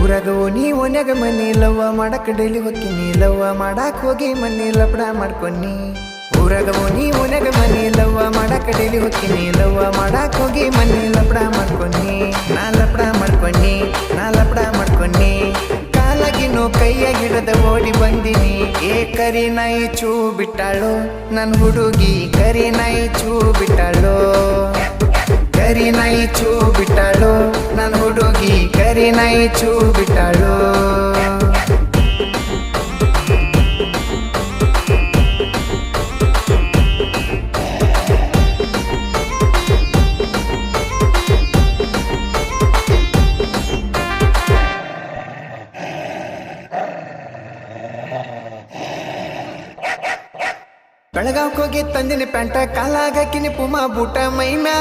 ಊರಾಗ ನೀ ಓನ್ಯಾಗ ಮನಿ ಲವ್ವ ಮಾಡಕ್ ಡೈಲಿ ಹೊಕ್ಕಿನಿ ಲವ್ವ ಮಾಡಕ್ ಹೋಗಿ ಮನಿ ಲಪಡ ಮಾಡ್ಕೊನಿ ಊರಾಗ ನೀ ಓನ್ಯಾಗ ಮನಿ ಲವ್ವ ಮಾಡಕ್ ಡೈಲಿ ಹೊಕ್ಕಿನಿ ಲವ್ವ ಮಾಡಕ್ ಹೋಗಿ ಮನಿ ಲಪಡ ಮಾಡ್ಕೊನಿ ನಾ ಲಪಡ ಮಾಡ್ಕೊನಿ ಕಾಲಾಗಿನೋ ಕೈಯ ಗಿಡದ ಓಡಿ ಬಂದಿನಿ ಏ ಕರಿ ನಾಯಿ ಚೂ ಬಿಟ್ಟಾಳು ನನ್ ಹುಡುಗಿ ಕರಿ ನಾಯಿ ಚೂ ಬಿಟ್ಟಾಳು ಕರಿ ನಾಯಿ ಚೂ ಬಿಟ್ಟಾಳು ನನ್ ಹುಡುಗಿ ಕರಿ ನಾಯಿ ಚೂ ಬಿಟ್ಟಾಳು ಬೆಳಗಾವ್ಕ್ ಹೋಗಿ ತಂದಿನಿ ಪ್ಯಾಂಟ ಕಾಲಾಗ ಹಾಕಿನಿ ಪುಮಾ ಬೂಟ ಮೈ ಮ್ಯಾಲ